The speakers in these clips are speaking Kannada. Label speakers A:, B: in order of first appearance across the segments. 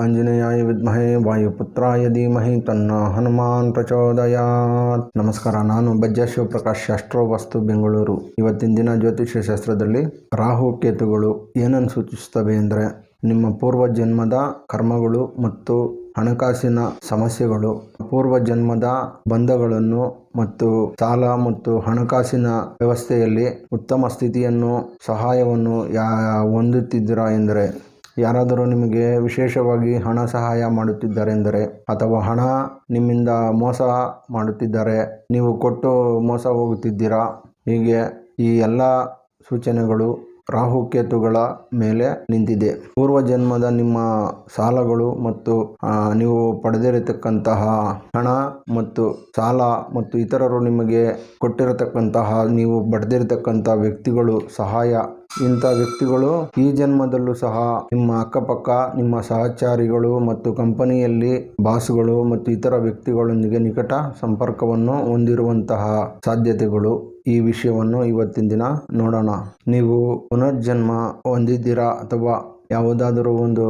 A: ಆಂಜನೇಯಾಯ ವಿದ್ಮಹೇ ವಾಯುಪುತ್ರಾಯ ಧೀಮಹಿ ತನ್ನೋ ಹನುಮಾನ್ ಪ್ರಚೋದಯಾತ್. ನಮಸ್ಕಾರ, ನಾನು ಬಜ್ಜ ಶಿವಪ್ರಕಾಶ್, ಶಾಸ್ತ್ರೋವಸ್ತು, ಬೆಂಗಳೂರು. ಇವತ್ತಿನ ದಿನ ಜ್ಯೋತಿಷ್ಯ ಶಾಸ್ತ್ರದಲ್ಲಿ ರಾಹು ಕೇತುಗಳು ಏನನ್ನು ಸೂಚಿಸುತ್ತವೆ ಅಂದರೆ, ನಿಮ್ಮ ಪೂರ್ವಜನ್ಮದ ಕರ್ಮಗಳು ಮತ್ತು ಹಣಕಾಸಿನ ಸಮಸ್ಯೆಗಳು, ಪೂರ್ವಜನ್ಮದ ಬಂಧಗಳನ್ನು ಮತ್ತು ಸಾಲ ಮತ್ತು ಹಣಕಾಸಿನ ವ್ಯವಸ್ಥೆಯಲ್ಲಿ ಉತ್ತಮ ಸ್ಥಿತಿಯನ್ನು, ಸಹಾಯವನ್ನು ಹೊಂದುತ್ತಿದ್ದೀರಾ ಎಂದರೆ, ಯಾರಾದರೂ ನಿಮಗೆ ವಿಶೇಷವಾಗಿ ಹಣ ಸಹಾಯ ಮಾಡುತ್ತಿದ್ದಾರೆ ಎಂದರೆ, ಅಥವಾ ಹಣ ನಿಮ್ಮಿಂದ ಮೋಸ ಮಾಡುತ್ತಿದ್ದಾರೆ, ನೀವು ಕೊಟ್ಟು ಮೋಸ ಹೋಗುತ್ತಿದ್ದೀರಾ, ಹೀಗೆ ಈ ಎಲ್ಲ ಸೂಚನೆಗಳು ರಾಹುಕೇತುಗಳ ಮೇಲೆ ನಿಂತಿದೆ. ಪೂರ್ವಜನ್ಮದ ನಿಮ್ಮ ಸಾಲಗಳು ಮತ್ತು ನೀವು ಪಡೆದಿರತಕ್ಕಂತಹ ಹಣ ಮತ್ತು ಸಾಲ ಮತ್ತು ಇತರರು ನಿಮಗೆ ಕೊಟ್ಟಿರತಕ್ಕಂತಹ, ನೀವು ಪಡೆದಿರತಕ್ಕಂತಹ ವ್ಯಕ್ತಿಗಳು ಸಹಾಯ, ಇಂಥ ವ್ಯಕ್ತಿಗಳು ಈ ಜನ್ಮದಲ್ಲೂ ಸಹ ನಿಮ್ಮ ಅಕ್ಕಪಕ್ಕ, ನಿಮ್ಮ ಸಹಚಾರಿಗಳು ಮತ್ತು ಕಂಪನಿಯಲ್ಲಿ ಬಾಸ್ಗಳು ಮತ್ತು ಇತರ ವ್ಯಕ್ತಿಗಳೊಂದಿಗೆ ನಿಕಟ ಸಂಪರ್ಕವನ್ನು ಹೊಂದಿರುವಂತಹ ಸಾಧ್ಯತೆಗಳು. ಈ ವಿಷಯವನ್ನು ಇವತ್ತಿನ ದಿನ ನೋಡೋಣ. ನೀವು ಪುನರ್ಜನ್ಮ ಹೊಂದಿದ್ದೀರಾ ಅಥವಾ ಯಾವುದಾದರೂ ಒಂದು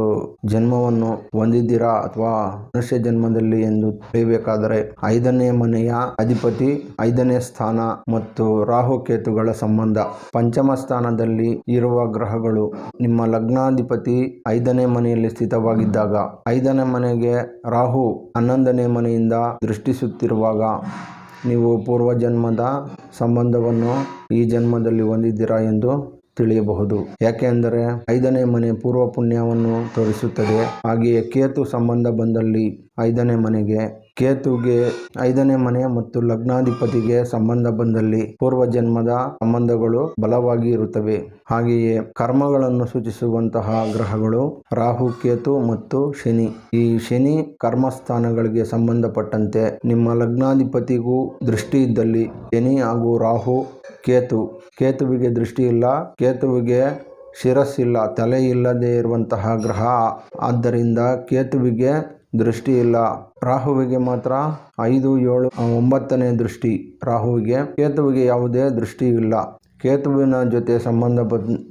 A: ಜನ್ಮವನ್ನು ಹೊಂದಿದ್ದೀರಾ ಅಥವಾ ಮನುಷ್ಯ ಜನ್ಮದಲ್ಲಿ ಎಂದು ತಿಳಿಯಬೇಕಾದರೆ, 5ನೇ ಮನೆಯ ಅಧಿಪತಿ, 5ನೇ ಸ್ಥಾನ ಮತ್ತು ರಾಹುಕೇತುಗಳ ಸಂಬಂಧ. ಪಂಚಮ ಸ್ಥಾನದಲ್ಲಿ ಇರುವ ಗ್ರಹಗಳು ನಿಮ್ಮ ಲಗ್ನಾಧಿಪತಿ 5ನೇ ಮನೆಯಲ್ಲಿ ಸ್ಥಿತವಾಗಿದ್ದಾಗ, 5ನೇ ಮನೆಗೆ ರಾಹು 11ನೇ ಮನೆಯಿಂದ ದೃಷ್ಟಿಸುತ್ತಿರುವಾಗ ನೀವು ಪೂರ್ವಜನ್ಮದ ಸಂಬಂಧವನ್ನು ಈ ಜನ್ಮದಲ್ಲಿ ಹೊಂದಿದ್ದೀರಾ ಎಂದು ತಿಳಿಯಬಹುದು. ಯಾಕೆಂದರೆ 5ನೇ ಮನೆ ಪೂರ್ವ ಪುಣ್ಯವನ್ನು ತೋರಿಸುತ್ತದೆ. ಹಾಗೆಯೇ ಕೇತು ಸಂಬಂಧ ಬಂದಲ್ಲಿ 5ನೇ ಮನೆಗೆ, ಕೇತುಗೆ 5ನೇ ಮನೆ ಮತ್ತು ಲಗ್ನಾಧಿಪತಿಗೆ ಸಂಬಂಧ ಬಂದಲ್ಲಿ ಪೂರ್ವಜನ್ಮದ ಸಂಬಂಧಗಳು ಬಲವಾಗಿ ಇರುತ್ತವೆ. ಹಾಗೆಯೇ ಕರ್ಮಗಳನ್ನು ಸೂಚಿಸುವಂತಹ ಗ್ರಹಗಳು ರಾಹು, ಕೇತು ಮತ್ತು ಶನಿ. ಈ ಶನಿ ಕರ್ಮಸ್ಥಾನಗಳಿಗೆ ಸಂಬಂಧಪಟ್ಟಂತೆ ನಿಮ್ಮ ಲಗ್ನಾಧಿಪತಿಗೂ ದೃಷ್ಟಿ ಇದ್ದಲ್ಲಿ, ಶನಿ ಹಾಗೂ ರಾಹು, ಕೇತುವಿಗೆ ದೃಷ್ಟಿ ಇಲ್ಲ, ಕೇತುವಿಗೆ ಶಿರಸ್ಸಿಲ್ಲ, ತಲೆ ಇಲ್ಲದೆ ಇರುವಂತಹ ಗ್ರಹ. ಆದ್ದರಿಂದ ಕೇತುವಿಗೆ ದೃಷ್ಟಿ ಇಲ್ಲ. ರಾಹುವಿಗೆ ಮಾತ್ರ 5, 7, 9ನೇ ದೃಷ್ಟಿ ರಾಹುವಿಗೆ. ಕೇತುವಿಗೆ ಯಾವುದೇ ದೃಷ್ಟಿ ಇಲ್ಲ. ಕೇತುವಿನ ಜೊತೆ ಸಂಬಂಧ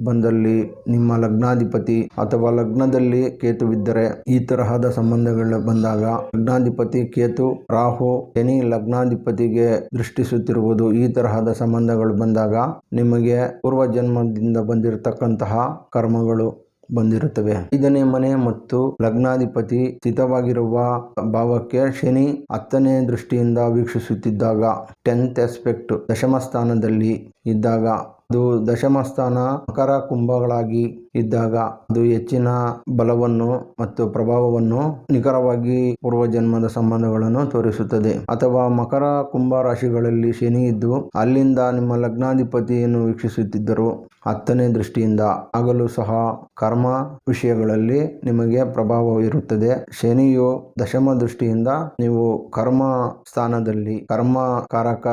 A: ಬಂದಲ್ಲಿ ನಿಮ್ಮ ಲಗ್ನಾಧಿಪತಿ ಅಥವಾ ಲಗ್ನದಲ್ಲಿ ಕೇತುವಿದ್ದರೆ, ಈ ತರಹದ ಸಂಬಂಧಗಳು ಬಂದಾಗ ಲಗ್ನಾಧಿಪತಿ ಕೇತು, ರಾಹು, ಶನಿ ಲಗ್ನಾಧಿಪತಿಗೆ ದೃಷ್ಟಿಸುತ್ತಿರುವುದು, ಈ ತರಹದ ಸಂಬಂಧಗಳು ಬಂದಾಗ ನಿಮಗೆ ಪೂರ್ವಜನ್ಮದಿಂದ ಬಂದಿರತಕ್ಕಂತಹ ಕರ್ಮಗಳು ಬಂದಿರುತ್ತವೆ. 5ನೇ ಮನೆ ಮತ್ತು ಲಗ್ನಾಧಿಪತಿ ಸ್ಥಿತವಾಗಿರುವ ಭಾವಕ್ಕೆ ಶನಿ 10ನೇ ದೃಷ್ಟಿಯಿಂದ ವೀಕ್ಷಿಸುತ್ತಿದ್ದಾಗ, 10th ಆಸ್ಪೆಕ್ಟ್ ದಶಮ ಸ್ಥಾನದಲ್ಲಿ ಇದ್ದಾಗ, ಅದು ದಶಮ ಸ್ಥಾನ ಮಕರ ಕುಂಭಗಳಾಗಿ ಇದ್ದಾಗ ಅದು ಹೆಚ್ಚಿನ ಬಲವನ್ನು ಮತ್ತು ಪ್ರಭಾವವನ್ನು ನಿಖರವಾಗಿ ಪೂರ್ವಜನ್ಮದ ಸಂಬಂಧಗಳನ್ನು ತೋರಿಸುತ್ತದೆ. ಅಥವಾ ಮಕರ ಕುಂಭ ರಾಶಿಗಳಲ್ಲಿ ಶನಿ ಇದ್ದು ಅಲ್ಲಿಂದ ನಿಮ್ಮ ಲಗ್ನಾಧಿಪತಿಯನ್ನು ವೀಕ್ಷಿಸುತ್ತಿದ್ದರು 10ನೇ ದೃಷ್ಟಿಯಿಂದ, ಆಗಲೂ ಸಹ ಕರ್ಮ ವಿಷಯಗಳಲ್ಲಿ ನಿಮಗೆ ಪ್ರಭಾವವಿರುತ್ತದೆ. ಶನಿಯು ದಶಮ ದೃಷ್ಟಿಯಿಂದ ನೀವು ಕರ್ಮ ಸ್ಥಾನದಲ್ಲಿ, ಕರ್ಮಕಾರಕ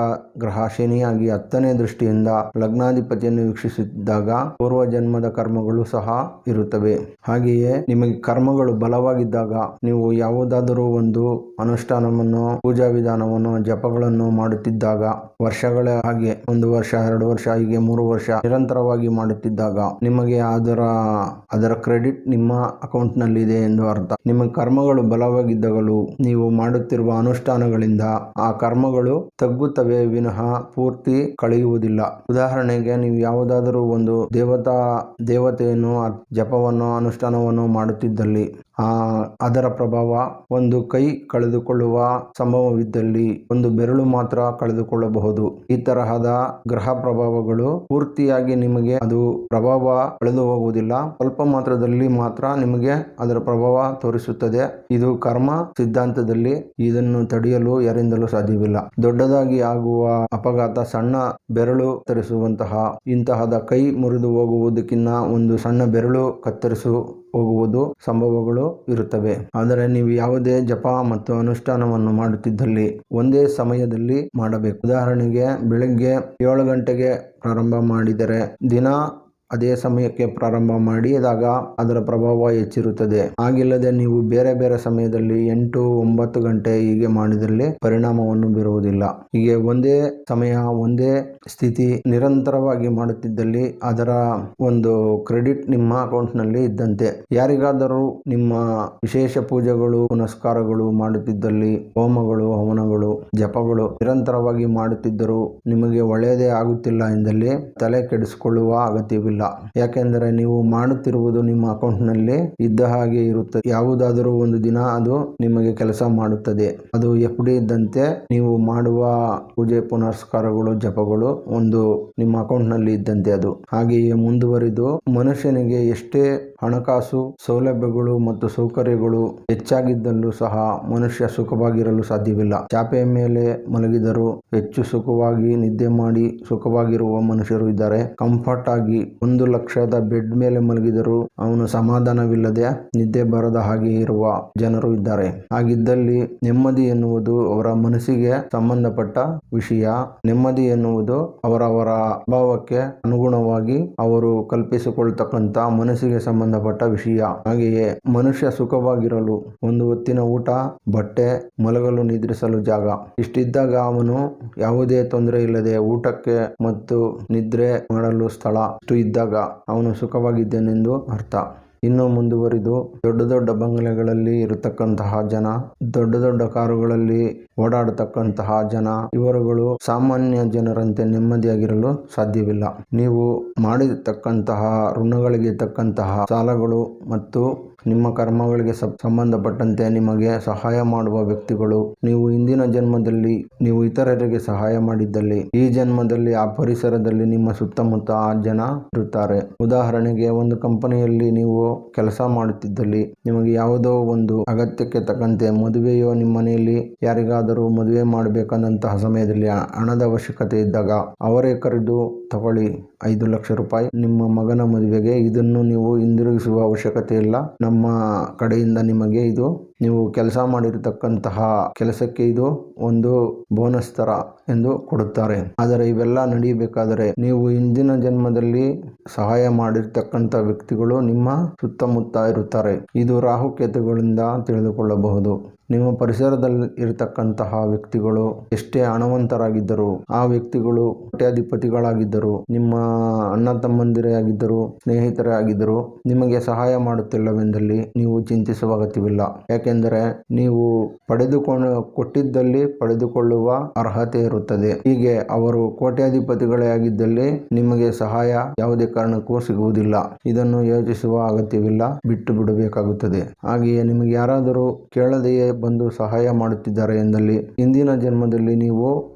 A: ಗ್ರಹ ಶನಿಯಾಗಿ 10ನೇ ದೃಷ್ಟಿಯಿಂದ ಲಗ್ನಾಧಿಪತಿಯನ್ನು ವೀಕ್ಷಿಸಿದಾಗ ಪೂರ್ವಜನ್ಮದ ಕರ್ಮಗಳು ಸಹ ಇರುತ್ತವೆ. ಹಾಗೆಯೇ ನಿಮಗೆ ಕರ್ಮಗಳು ಬಲವಾಗಿದ್ದಾಗ ನೀವು ಯಾವುದಾದರೂ ಒಂದು ಅನುಷ್ಠಾನವನ್ನು, ಪೂಜಾ ವಿಧಾನವನ್ನು, ಜಪಗಳನ್ನು ಮಾಡುತ್ತಿದ್ದಾಗ, ವರ್ಷಗಳ ಹಾಗೆ 1 ವರ್ಷ, 2 ವರ್ಷ, ಹೀಗೆ 3 ವರ್ಷ ನಿರಂತರವಾಗಿ ಮಾಡುತ್ತಿದ್ದಾಗ ನಿಮಗೆ ಅದರ ಕ್ರೆಡಿಟ್ ನಿಮ್ಮ ಅಕೌಂಟ್ ನಲ್ಲಿ ಇದೆ ಎಂದು ಅರ್ಥ. ನಿಮ್ಮ ಕರ್ಮಗಳು ಬಲವಾಗಿದ್ದಾಗಲೂ ನೀವು ಮಾಡುತ್ತಿರುವ ಅನುಷ್ಠಾನಗಳಿಂದ ಆ ಕರ್ಮಗಳು ತಗ್ಗುತ್ತವೆ ವಿನಃ ಪೂರ್ತಿ ಕಳೆಯುವುದಿಲ್ಲ. ಉದಾಹರಣೆಗೆ, ನೀವು ಯಾವುದಾದರೂ ಒಂದು ದೇವತೆಯನ್ನು ಜಪವನ್ನು, ಅನುಷ್ಠಾನವನ್ನು ಮಾಡುತ್ತಿದ್ದಲ್ಲಿ ಅದರ ಪ್ರಭಾವ, ಒಂದು ಕೈ ಕಳೆದುಕೊಳ್ಳುವ ಸಂಭವವಿದ್ದಲ್ಲಿ ಒಂದು ಬೆರಳು ಮಾತ್ರ ಕಳೆದುಕೊಳ್ಳಬಹುದು. ಈ ತರಹದ ಗ್ರಹ ಪ್ರಭಾವಗಳು ಪೂರ್ತಿಯಾಗಿ ನಿಮಗೆ ಅದು ಪ್ರಭಾವ ಕಳೆದು ಹೋಗುವುದಿಲ್ಲ, ಸ್ವಲ್ಪ ಮಾತ್ರದಲ್ಲಿ ಮಾತ್ರ ನಿಮಗೆ ಅದರ ಪ್ರಭಾವ ತೋರಿಸುತ್ತದೆ. ಇದು ಕರ್ಮ ಸಿದ್ಧಾಂತದಲ್ಲಿ ಇದನ್ನು ತಡೆಯಲು ಯಾರಿಂದಲೂ ಸಾಧ್ಯವಿಲ್ಲ. ದೊಡ್ಡದಾಗಿ ಆಗುವ ಅಪಘಾತ, ಸಣ್ಣ ಬೆರಳು ಕತ್ತರಿಸುವಂತಹ, ಇಂತಹದ ಕೈ ಮುರಿದು ಹೋಗುವುದಕ್ಕಿಂತ ಒಂದು ಸಣ್ಣ ಬೆರಳು ಕತ್ತರಿಸು ಹೋಗುವುದು ಸಂಭವಗಳು ಇರುತ್ತವೆ. ಆದರೆ ನೀವು ಯಾವುದೇ ಜಪ ಮತ್ತು ಅನುಷ್ಠಾನವನ್ನು ಮಾಡುತ್ತಿದ್ದಲ್ಲಿ ಒಂದೇ ಸಮಯದಲ್ಲಿ ಮಾಡಬೇಕು. ಉದಾಹರಣೆಗೆ, ಬೆಳಗ್ಗೆ 7 ಗಂಟೆಗೆ ಪ್ರಾರಂಭ ಮಾಡಿದರೆ ದಿನ ಅದೇ ಸಮಯಕ್ಕೆ ಪ್ರಾರಂಭ ಮಾಡಿದಾಗ ಅದರ ಪ್ರಭಾವ ಹೆಚ್ಚಿರುತ್ತದೆ. ಹಾಗಿಲ್ಲದೆ ನೀವು ಬೇರೆ ಬೇರೆ ಸಮಯದಲ್ಲಿ 8-9 ಗಂಟೆ ಹೀಗೆ ಮಾಡಿದಲ್ಲಿ ಪರಿಣಾಮವನ್ನು ಬೀರುವುದಿಲ್ಲ. ಹೀಗೆ ಒಂದೇ ಸಮಯ ಒಂದೇ ಸ್ಥಿತಿ ನಿರಂತರವಾಗಿ ಮಾಡುತ್ತಿದ್ದಲ್ಲಿ ಅದರ ಒಂದು ಕ್ರೆಡಿಟ್ ನಿಮ್ಮ ಅಕೌಂಟ್ನಲ್ಲಿ ಇದ್ದಂತೆ. ಯಾರಿಗಾದರೂ ನಿಮ್ಮ ವಿಶೇಷ ಪೂಜೆಗಳು ಪುನಸ್ಕಾರಗಳು ಮಾಡುತ್ತಿದ್ದಲ್ಲಿ, ಹೋಮಗಳು ಹವನಗಳು ಜಪಗಳು ನಿರಂತರವಾಗಿ ಮಾಡುತ್ತಿದ್ದರೂ ನಿಮಗೆ ಒಳ್ಳೆಯದೇ ಆಗುತ್ತಿಲ್ಲ ಎಂದಲ್ಲಿ ತಲೆ ಕೆಡಿಸಿಕೊಳ್ಳುವ ಅಗತ್ಯವಿಲ್ಲ. ಯಾಕೆಂದರೆ ನೀವು ಮಾಡುತ್ತಿರುವುದು ನಿಮ್ಮ ಅಕೌಂಟ್ನಲ್ಲಿ ಇದ್ದ ಹಾಗೆ ಇರುತ್ತದೆ. ಯಾವುದಾದರೂ ಒಂದು ದಿನ ಅದು ನಿಮಗೆ ಕೆಲಸ ಮಾಡುತ್ತದೆ. ಅದು FD ಇದ್ದಂತೆ ನೀವು ಮಾಡುವ ಪೂಜೆ ಪುನಸ್ಕಾರಗಳು ಜಪಗಳು ಒಂದು ನಿಮ್ಮ ಅಕೌಂಟ್ನಲ್ಲಿ ಇದ್ದಂತೆ ಅದು ಹಾಗೆಯೇ ಮುಂದುವರಿದು ಮನುಷ್ಯನಿಗೆ ಎಷ್ಟೇ ಹಣಕಾಸು ಸೌಲಭ್ಯಗಳು ಮತ್ತು ಸೌಕರ್ಯಗಳು ಹೆಚ್ಚಾಗಿದ್ದಲ್ಲೂ ಸಹ ಮನುಷ್ಯ ಸುಖವಾಗಿರಲು ಸಾಧ್ಯವಿಲ್ಲ. ಚಾಪೆಯ ಮೇಲೆ ಮಲಗಿದರೂ ಹೆಚ್ಚು ಸುಖವಾಗಿ ನಿದ್ದೆ ಮಾಡಿ ಸುಖವಾಗಿರುವ ಮನುಷ್ಯರು ಇದ್ದಾರೆ. ಕಂಫರ್ಟ್ ಆಗಿ 1 ಲಕ್ಷದ ಬೆಡ್ ಮೇಲೆ ಮಲಗಿದರೂ ಅವನು ಸಮಾಧಾನವಿಲ್ಲದೆ ನಿದ್ದೆ ಬರದ ಹಾಗೆ ಇರುವ ಜನರು ಇದ್ದಾರೆ. ಹಾಗಿದ್ದಲ್ಲಿ ನೆಮ್ಮದಿ ಎನ್ನುವುದು ಅವರ ಮನಸ್ಸಿಗೆ ಸಂಬಂಧಪಟ್ಟ ವಿಷಯ. ನೆಮ್ಮದಿ ಎನ್ನುವುದು ಅವರವರ ಭಾವಕ್ಕೆ ಅನುಗುಣವಾಗಿ ಅವರು ಕಲ್ಪಿಸಿಕೊಳ್ತಕ್ಕಂಥ ಮನಸ್ಸಿಗೆ ಸಂಬಂಧಪಟ್ಟ ವಿಷಯ. ಹಾಗೆಯೇ ಮನುಷ್ಯ ಸುಖವಾಗಿರಲು ಒಂದು ಹೊತ್ತಿನ ಊಟ, ಬಟ್ಟೆ, ಮಲಗಲು ನಿದ್ರಿಸಲು ಜಾಗ ಇಷ್ಟಿದ್ದಾಗ ಅವನು ಯಾವುದೇ ತೊಂದರೆ ಇಲ್ಲದೆ ಊಟಕ್ಕೆ ಮತ್ತು ನಿದ್ರೆ ಮಾಡಲು ಸ್ಥಳ ಇಷ್ಟು ಇದ್ದಾಗ ಅವನು ಸುಖವಾಗಿದ್ದೇನೆಂದು ಅರ್ಥ. ಇನ್ನು ಮುಂದುವರಿದು ದೊಡ್ಡ ದೊಡ್ಡ ಬಂಗಲೆಗಳಲ್ಲಿ ಇರತಕ್ಕಂತಹ ಜನ, ದೊಡ್ಡ ದೊಡ್ಡ ಕಾರುಗಳಲ್ಲಿ ಓಡಾಡತಕ್ಕಂತಹ ಜನ, ಇವರುಗಳು ಸಾಮಾನ್ಯ ಜನರಂತೆ ನೆಮ್ಮದಿಯಾಗಿರಲು ಸಾಧ್ಯವಿಲ್ಲ. ನೀವು ಮಾಡಿರ್ತಕ್ಕಂತಹ ಋಣಗಳಿಗೆ ತಕ್ಕಂತಹ ಸಾಲಗಳು ಮತ್ತು ನಿಮ್ಮ ಕರ್ಮಗಳಿಗೆ ಸಂಬಂಧಪಟ್ಟಂತೆ ನಿಮಗೆ ಸಹಾಯ ಮಾಡುವ ವ್ಯಕ್ತಿಗಳು, ನೀವು ಹಿಂದಿನ ಜನ್ಮದಲ್ಲಿ ನೀವು ಇತರರಿಗೆ ಸಹಾಯ ಮಾಡಿದ್ದಲ್ಲಿ ಈ ಜನ್ಮದಲ್ಲಿ ಆ ಪರಿಸರದಲ್ಲಿ ನಿಮ್ಮ ಸುತ್ತಮುತ್ತ ಆ ಜನ ಇರುತ್ತಾರೆ. ಉದಾಹರಣೆಗೆ ಒಂದು ಕಂಪನಿಯಲ್ಲಿ ನೀವು ಕೆಲಸ ಮಾಡುತ್ತಿದ್ದಲ್ಲಿ ನಿಮಗೆ ಯಾವುದೋ ಒಂದು ಅಗತ್ಯಕ್ಕೆ ತಕ್ಕಂತೆ ಮದುವೆಯೋ ನಿಮ್ಮ ಮನೆಯಲ್ಲಿ ಯಾರಿಗಾದರೂ ಮದುವೆ ಮಾಡಬೇಕಾದಂತಹ ಸಮಯದಲ್ಲಿ ಹಣದ ಅವಶ್ಯಕತೆ ಇದ್ದಾಗ ಅವರೇ ಕರೆದು ತಗೊಳ್ಳಿ 5 ಲಕ್ಷ ರೂಪಾಯಿ ನಿಮ್ಮ ಮಗನ ಮದುವೆಗೆ, ಇದನ್ನು ನೀವು ಹಿಂದಿರುಗಿಸುವ ಅವಶ್ಯಕತೆ ಇಲ್ಲ, ನಮ್ಮ ಕಡೆಯಿಂದ ನಿಮಗೆ ಇದು ನೀವು ಕೆಲಸ ಮಾಡಿರತಕ್ಕಂತಹ ಕೆಲಸಕ್ಕೆ ಇದು ಒಂದು ಬೋನಸ್ ತರ ಎಂದು ಕೊಡುತ್ತಾರೆ. ಆದರೆ ಇವೆಲ್ಲ ನಡೆಯಬೇಕಾದರೆ ನೀವು ಹಿಂದಿನ ಜನ್ಮದಲ್ಲಿ ಸಹಾಯ ಮಾಡಿರ್ತಕ್ಕಂಥ ವ್ಯಕ್ತಿಗಳು ನಿಮ್ಮ ಸುತ್ತಮುತ್ತ ಇರುತ್ತಾರೆ. ಇದು ರಾಹುಕೇತುಗಳಿಂದ ತಿಳಿದುಕೊಳ್ಳಬಹುದು. ನಿಮ್ಮ ಪರಿಸರದಲ್ಲಿ ಇರತಕ್ಕಂತಹ ವ್ಯಕ್ತಿಗಳು ಎಷ್ಟೇ ಹಣವಂತರಾಗಿದ್ದರು, ಆ ವ್ಯಕ್ತಿಗಳು ಕೋಟ್ಯಾಧಿಪತಿಗಳಾಗಿದ್ದರು, ನಿಮ್ಮ ಅಣ್ಣ ತಮ್ಮಂದಿರೇ ಆಗಿದ್ದರು, ಸ್ನೇಹಿತರೇ ಆಗಿದ್ದರು, ನಿಮಗೆ ಸಹಾಯ ಮಾಡುತ್ತಿಲ್ಲವೆಂದಲ್ಲಿ ನೀವು ಚಿಂತಿಸುವ ಅಗತ್ಯವಿಲ್ಲ. ಯಾಕೆಂದರೆ ನೀವು ಕೊಟ್ಟಿದ್ದಲ್ಲಿ ಪಡೆದುಕೊಳ್ಳುವ ಅರ್ಹತೆ ಇರುತ್ತದೆ. ಹೀಗೆ ಅವರು ಕೋಟ್ಯಾಧಿಪತಿಗಳೇ ಆಗಿದ್ದಲ್ಲಿ ನಿಮಗೆ ಸಹಾಯ ಯಾವುದೇ ಕಾರಣಕ್ಕೂ ಸಿಗುವುದಿಲ್ಲ. ಇದನ್ನು ಯೋಚಿಸುವ ಅಗತ್ಯವಿಲ್ಲ, ಬಿಟ್ಟು ಬಿಡಬೇಕಾಗುತ್ತದೆ. ಹಾಗೆಯೇ ನಿಮಗೆ ಯಾರಾದರೂ ಕೇಳದೆಯೇ ಬಂದು ಸಹಾಯ ಮಾಡುತ್ತಿದ್ದಾರೆ ಎಂದಲ್ಲಿ ಹಿಂದಿನ ಜನ್ಮದಲ್ಲಿ ನೀವು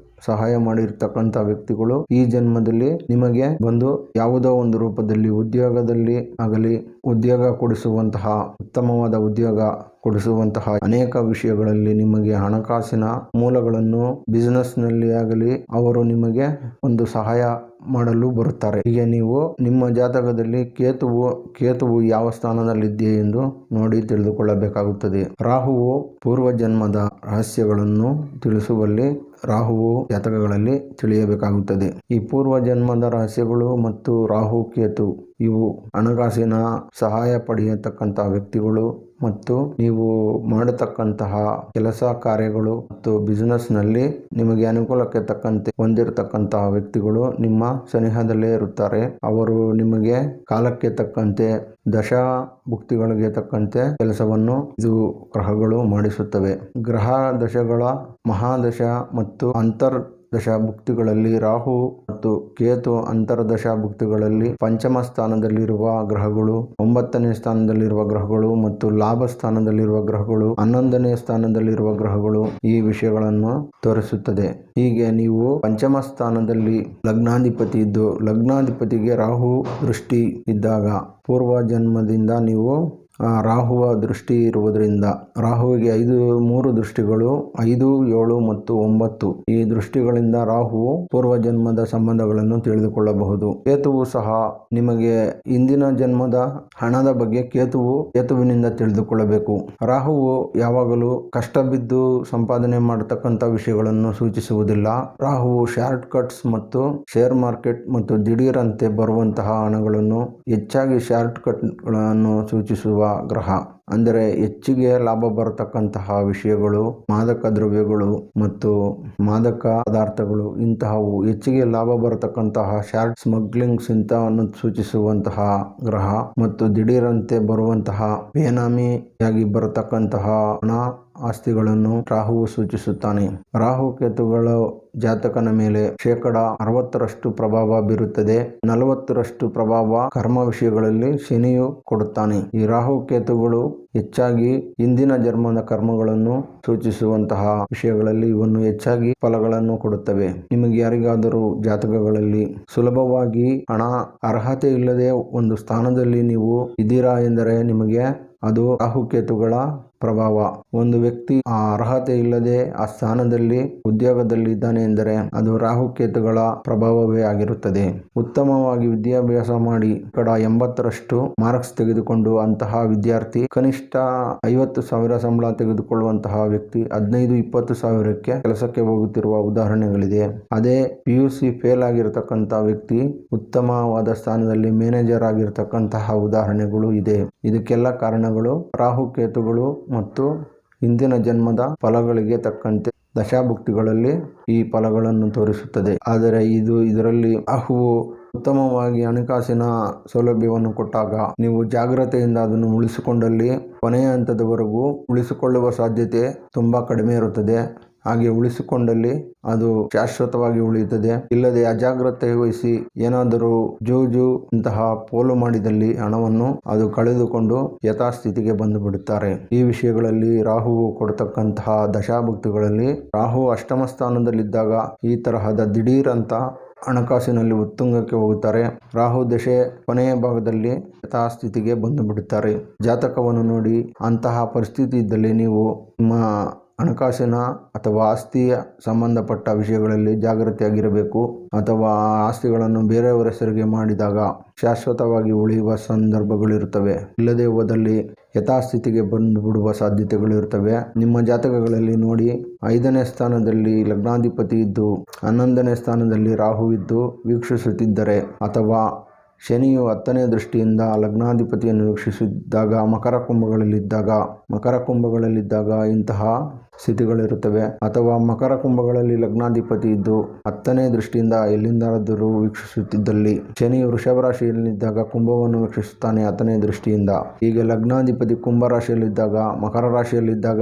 A: ಸಹಾಯ ಮಾಡಿರ್ತಕ್ಕಂಥ ವ್ಯಕ್ತಿಗಳು ಈ ಜನ್ಮದಲ್ಲಿ ನಿಮಗೆ ಬಂದು ಯಾವುದೋ ಒಂದು ರೂಪದಲ್ಲಿ ಉದ್ಯೋಗದಲ್ಲಿ ಆಗಲಿ, ಉದ್ಯೋಗ ಕೊಡಿಸುವಂತಹ ಉತ್ತಮವಾದ ಉದ್ಯೋಗ ಕೊಡಿಸುವಂತಹ ಅನೇಕ ವಿಷಯಗಳಲ್ಲಿ ನಿಮಗೆ ಹಣಕಾಸಿನ ಮೂಲಗಳನ್ನು ಬಿಸಿನೆಸ್ನಲ್ಲಿ ಆಗಲಿ ಅವರು ನಿಮಗೆ ಒಂದು ಸಹಾಯ ಮಾಡಲು ಬರುತ್ತಾರೆ. ಹೀಗೆ ನೀವು ನಿಮ್ಮ ಜಾತಕದಲ್ಲಿ ಕೇತುವು ಯಾವ ಸ್ಥಾನದಲ್ಲಿದೆಯೇ ಎಂದು ನೋಡಿ ತಿಳಿದುಕೊಳ್ಳಬೇಕಾಗುತ್ತದೆ. ರಾಹುವು ಪೂರ್ವಜನ್ಮದ ರಹಸ್ಯಗಳನ್ನು ತಿಳಿಸುವಲ್ಲಿ ರಾಹುವು ಜಾತಕಗಳಲ್ಲಿ ತಿಳಿಯಬೇಕಾಗುತ್ತದೆ. ಈ ಪೂರ್ವಜನ್ಮದ ರಹಸ್ಯಗಳು ಮತ್ತು ರಾಹು ಕೇತು ಇವು ಹಣಕಾಸಿನ ಸಹಾಯ ಪಡೆಯತಕ್ಕಂಥ ವ್ಯಕ್ತಿಗಳು ಮತ್ತು ನೀವು ಮಾಡತಕ್ಕಂತಹ ಕೆಲಸ ಕಾರ್ಯಗಳು ಮತ್ತು ಬಿಸಿನೆಸ್ನಲ್ಲಿ ನಿಮಗೆ ಅನುಕೂಲಕ್ಕೆ ತಕ್ಕಂತೆ ಹೊಂದಿರತಕ್ಕಂತಹ ವ್ಯಕ್ತಿಗಳು ನಿಮ್ಮ ಸನಿಹದಲ್ಲೇ ಇರುತ್ತಾರೆ. ಅವರು ನಿಮಗೆ ಕಾಲಕ್ಕೆ ತಕ್ಕಂತೆ ದಶಾ ಭುಕ್ತಿಗಳಿಗೆ ತಕ್ಕಂತೆ ಕೆಲಸವನ್ನು ಇದು ಗ್ರಹಗಳು ಮಾಡಿಸುತ್ತವೆ. ಗ್ರಹ ದಶಗಳ ಮಹಾದಶ ಮತ್ತು ಅಂತರ್ದಶಾ ಭುಕ್ತಿಗಳಲ್ಲಿ ರಾಹು ಮತ್ತು ಕೇತು ಅಂತರ್ದಶಾ ಭುಕ್ತಿಗಳಲ್ಲಿ ಪಂಚಮ ಸ್ಥಾನದಲ್ಲಿರುವ ಗ್ರಹಗಳು, 9ನೇ ಸ್ಥಾನದಲ್ಲಿರುವ ಗ್ರಹಗಳು ಮತ್ತು ಲಾಭ ಸ್ಥಾನದಲ್ಲಿರುವ ಗ್ರಹಗಳು, 11ನೇ ಸ್ಥಾನದಲ್ಲಿರುವ ಗ್ರಹಗಳು ಈ ವಿಷಯಗಳನ್ನು ತೋರಿಸುತ್ತದೆ. ಹೀಗೆ ನೀವು ಪಂಚಮ ಸ್ಥಾನದಲ್ಲಿ ಲಗ್ನಾಧಿಪತಿ ಇದ್ದು ಲಗ್ನಾಧಿಪತಿಗೆ ರಾಹು ದೃಷ್ಟಿ ಇದ್ದಾಗ ಪೂರ್ವ ಜನ್ಮದಿಂದ ನೀವು ರಾಹುವ ದೃಷ್ಟಿ ಇರುವುದರಿಂದ ರಾಹುವಿಗೆ 3 ದೃಷ್ಟಿಗಳು 5, 7 ಮತ್ತು 9 ಈ ದೃಷ್ಟಿಗಳಿಂದ ರಾಹುವು ಪೂರ್ವಜನ್ಮದ ಸಂಬಂಧಗಳನ್ನು ತಿಳಿದುಕೊಳ್ಳಬಹುದು. ಕೇತುವು ಸಹ ನಿಮಗೆ ಇಂದಿನ ಜನ್ಮದ ಹಣದ ಬಗ್ಗೆ ಕೇತುವಿನಿಂದ ತಿಳಿದುಕೊಳ್ಳಬೇಕು. ರಾಹುವು ಯಾವಾಗಲೂ ಕಷ್ಟ ಬಿದ್ದು ಸಂಪಾದನೆ ಮಾಡತಕ್ಕಂಥ ವಿಷಯಗಳನ್ನು ಸೂಚಿಸುವುದಿಲ್ಲ. ರಾಹುವು ಶಾರ್ಟ್ ಕಟ್ಸ್ ಮತ್ತು ಶೇರ್ ಮಾರ್ಕೆಟ್ ಮತ್ತು ದಿಢೀರಂತೆ ಬರುವಂತಹ ಹಣಗಳನ್ನು ಹೆಚ್ಚಾಗಿ ಶಾರ್ಟ್ ಕಟ್ಗಳನ್ನು ಸೂಚಿಸುವ ಗ್ರಹ. ಅಂದರೆ ಹೆಚ್ಚಿಗೆ ಲಾಭ ಬರತಕ್ಕಂತಹ ವಿಷಯಗಳು, ಮಾದಕ ದ್ರವ್ಯಗಳು ಮತ್ತು ಮಾದಕ ಪದಾರ್ಥಗಳು ಇಂತಹವು ಹೆಚ್ಚಿಗೆ ಲಾಭ ಬರತಕ್ಕಂತಹ ಶಾರ್ಟ್ ಸ್ಮಗ್ಲಿಂಗ್ಸ್ ಇಂಥವನ್ನು ಸೂಚಿಸುವಂತಹ ಗ್ರಹ ಮತ್ತು ದಿಢೀರಂತೆ ಬರುವಂತಹ ಬೇನಾಮಿಯಾಗಿ ಬರತಕ್ಕಂತಹ ಹಣ ಆಸ್ತಿಗಳನ್ನು ರಾಹುವು ಸೂಚಿಸುತ್ತಾನೆ. ರಾಹು ಕೇತುಗಳು ಜಾತಕನ ಮೇಲೆ 60% ಪ್ರಭಾವ ಬೀರುತ್ತದೆ. 40% ಪ್ರಭಾವ ಕರ್ಮ ವಿಷಯಗಳಲ್ಲಿ ಶನಿಯು ಕೊಡುತ್ತಾನೆ. ಈ ರಾಹು ಕೇತುಗಳು ಹೆಚ್ಚಾಗಿ ಹಿಂದಿನ ಜನ್ಮದ ಕರ್ಮಗಳನ್ನು ಸೂಚಿಸುವಂತಹ ವಿಷಯಗಳಲ್ಲಿ ಇವನ್ನು ಹೆಚ್ಚಾಗಿ ಫಲಗಳನ್ನು ಕೊಡುತ್ತವೆ. ನಿಮಗೆ ಯಾರಿಗಾದರೂ ಜಾತಕಗಳಲ್ಲಿ ಸುಲಭವಾಗಿ ಹಣ ಅರ್ಹತೆ ಇಲ್ಲದೆ ಒಂದು ಸ್ಥಾನದಲ್ಲಿ ನೀವು ಇದ್ದೀರಾ ಎಂದರೆ ನಿಮಗೆ ಅದು ರಾಹುಕೇತುಗಳ ಪ್ರಭಾವ. ಒಂದು ವ್ಯಕ್ತಿ ಆ ಅರ್ಹತೆ ಇಲ್ಲದೆ ಆ ಸ್ಥಾನದಲ್ಲಿ ಉದ್ಯೋಗದಲ್ಲಿ ಇದ್ದಾನೆ ಎಂದರೆ ಅದು ರಾಹುಕೇತುಗಳ ಪ್ರಭಾವವೇ ಆಗಿರುತ್ತದೆ. ಉತ್ತಮವಾಗಿ ವಿದ್ಯಾಭ್ಯಾಸ ಮಾಡಿ 80% ಮಾರ್ಕ್ಸ್ ತೆಗೆದುಕೊಂಡು ಅಂತಹ ವಿದ್ಯಾರ್ಥಿ ಕನಿಷ್ಠ 50,000 ಸಂಬಳ ತೆಗೆದುಕೊಳ್ಳುವಂತಹ ವ್ಯಕ್ತಿ 15-20 ಸಾವಿರಕ್ಕೆ ಕೆಲಸಕ್ಕೆ ಹೋಗುತ್ತಿರುವ ಉದಾಹರಣೆಗಳಿದೆ. ಅದೇ PUC ಫೇಲ್ ಆಗಿರತಕ್ಕಂಥ ವ್ಯಕ್ತಿ ಉತ್ತಮವಾದ ಸ್ಥಾನದಲ್ಲಿ ಮ್ಯಾನೇಜರ್ ಆಗಿರತಕ್ಕಂತಹ ಉದಾಹರಣೆಗಳು ಇದೆ. ಇದಕ್ಕೆಲ್ಲ ಕಾರಣಗಳು ರಾಹುಕೇತುಗಳು ಮತ್ತು ಹಿಂದಿನ ಜನ್ಮದ ಫಲಗಳಿಗೆ ತಕ್ಕಂತೆ ದಶಾಭುಕ್ತಿಗಳಲ್ಲಿ ಈ ಫಲಗಳನ್ನು ತೋರಿಸುತ್ತದೆ. ಆದರೆ ಇದರಲ್ಲಿ ರಾಹುವು ಉತ್ತಮವಾಗಿ ಹಣಕಾಸಿನ ಸೌಲಭ್ಯವನ್ನು ಕೊಟ್ಟಾಗ ನೀವು ಜಾಗ್ರತೆಯಿಂದ ಅದನ್ನು ಉಳಿಸಿಕೊಂಡಲ್ಲಿ ಕೊನೆಯ ಹಂತದವರೆಗೂ ಉಳಿಸಿಕೊಳ್ಳುವ ಸಾಧ್ಯತೆ ತುಂಬ ಕಡಿಮೆ ಇರುತ್ತದೆ. ಹಾಗೆ ಉಳಿಸಿಕೊಂಡಲ್ಲಿ ಅದು ಶಾಶ್ವತವಾಗಿ ಉಳಿಯುತ್ತದೆ. ಇಲ್ಲದೆ ಅಜಾಗ್ರತೆ ವಹಿಸಿ ಏನಾದರೂ ಜೂಜು ಇಂತಹ ಪೋಲು ಮಾಡಿದಲ್ಲಿ ಹಣವನ್ನು ಅದು ಕಳೆದುಕೊಂಡು ಯಥಾಸ್ಥಿತಿಗೆ ಬಂದು ಬಿಡುತ್ತಾರೆ. ಈ ವಿಷಯಗಳಲ್ಲಿ ರಾಹುವು ಕೊಡತಕ್ಕಂತಹ ದಶಾಭುಕ್ತಿಗಳಲ್ಲಿ ರಾಹು ಅಷ್ಟಮ ಸ್ಥಾನದಲ್ಲಿದ್ದಾಗ ಈ ತರಹದ ದಿಢೀರ್ ಅಂತ ಹಣಕಾಸಿನಲ್ಲಿ ಉತ್ತುಂಗಕ್ಕೆ ಹೋಗುತ್ತಾರೆ. ರಾಹು ದಶೆ ಕೊನೆಯ ಭಾಗದಲ್ಲಿ ಯಥಾಸ್ಥಿತಿಗೆ ಬಂದು ಬಿಡುತ್ತಾರೆ. ಜಾತಕವನ್ನು ನೋಡಿ ಅಂತಹ ಪರಿಸ್ಥಿತಿ ಇದ್ದಲ್ಲಿ ನೀವು ನಿಮ್ಮ ಹಣಕಾಸಿನ ಅಥವಾ ಆಸ್ತಿಯ ಸಂಬಂಧಪಟ್ಟ ವಿಷಯಗಳಲ್ಲಿ ಜಾಗೃತಿಯಾಗಿರಬೇಕು. ಅಥವಾ ಆಸ್ತಿಗಳನ್ನು ಬೇರೆಯವರ ಹೆಸರಿಗೆ ಮಾಡಿದಾಗ ಶಾಶ್ವತವಾಗಿ ಉಳಿಯುವ ಸಂದರ್ಭಗಳಿರುತ್ತವೆ. ಇಲ್ಲದೆ ಹೋದಲ್ಲಿ ಯಥಾಸ್ಥಿತಿಗೆ ಬಂದು ಬಿಡುವ ಸಾಧ್ಯತೆಗಳಿರುತ್ತವೆ. ನಿಮ್ಮ ಜಾತಕಗಳಲ್ಲಿ ನೋಡಿ 5ನೇ ಸ್ಥಾನದಲ್ಲಿ ಲಗ್ನಾಧಿಪತಿ ಇದ್ದು 11ನೇ ಸ್ಥಾನದಲ್ಲಿ ರಾಹು ಇದ್ದು ವೀಕ್ಷಿಸುತ್ತಿದ್ದರೆ ಅಥವಾ ಶನಿಯು 10ನೇ ದೃಷ್ಟಿಯಿಂದ ಲಗ್ನಾಧಿಪತಿಯನ್ನು ವೀಕ್ಷಿಸಿದ್ದಾಗ ಮಕರ ಕುಂಭಗಳಲ್ಲಿದ್ದಾಗ ಇಂತಹ ಸ್ಥಿತಿಗಳಿರುತ್ತವೆ. ಅಥವಾ ಮಕರ ಕುಂಭಗಳಲ್ಲಿ ಲಗ್ನಾಧಿಪತಿ ಇದ್ದು 10ನೇ ದೃಷ್ಟಿಯಿಂದ ಎಲ್ಲಿಂದಾದರೂ ವೀಕ್ಷಿಸುತ್ತಿದ್ದಲ್ಲಿ ಶನಿಯು ವೃಷಭ ರಾಶಿಯಲ್ಲಿದ್ದಾಗ ಕುಂಭವನ್ನು ವೀಕ್ಷಿಸುತ್ತಾನೆ 10ನೇ ದೃಷ್ಟಿಯಿಂದ. ಹೀಗೆ ಲಗ್ನಾಧಿಪತಿ ಕುಂಭ ರಾಶಿಯಲ್ಲಿದ್ದಾಗ ಮಕರ ರಾಶಿಯಲ್ಲಿದ್ದಾಗ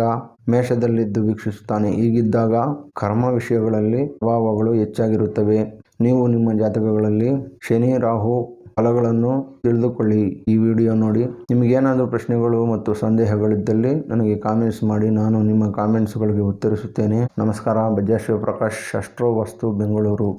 A: ಮೇಷದಲ್ಲಿದ್ದು ವೀಕ್ಷಿಸುತ್ತಾನೆ. ಹೀಗಿದ್ದಾಗ ಕರ್ಮ ವಿಷಯಗಳಲ್ಲಿ ಪ್ರಭಾವಗಳು ಹೆಚ್ಚಾಗಿರುತ್ತವೆ. ನೀವು ನಿಮ್ಮ ಜಾತಕಗಳಲ್ಲಿ ಶನಿ ರಾಹು ಫಲಗಳನ್ನು ತಿಳಿದುಕೊಳ್ಳಿ. ಈ ವಿಡಿಯೋ ನೋಡಿ. ನಿಮಗೇನಾದರೂ ಪ್ರಶ್ನೆಗಳು ಮತ್ತು ಸಂದೇಹಗಳಿದ್ದಲ್ಲಿ ನನಗೆ ಕಾಮೆಂಟ್ಸ್ ಮಾಡಿ. ನಾನು ನಿಮ್ಮ ಕಾಮೆಂಟ್ಸ್ಗಳಿಗೆ ಉತ್ತರಿಸುತ್ತೇನೆ. ನಮಸ್ಕಾರ. ಬಜ್ಜಾ ಶಿವಪ್ರಕಾಶ್, ಅಸ್ಟ್ರೋ ವಾಸ್ತು, ಬೆಂಗಳೂರು.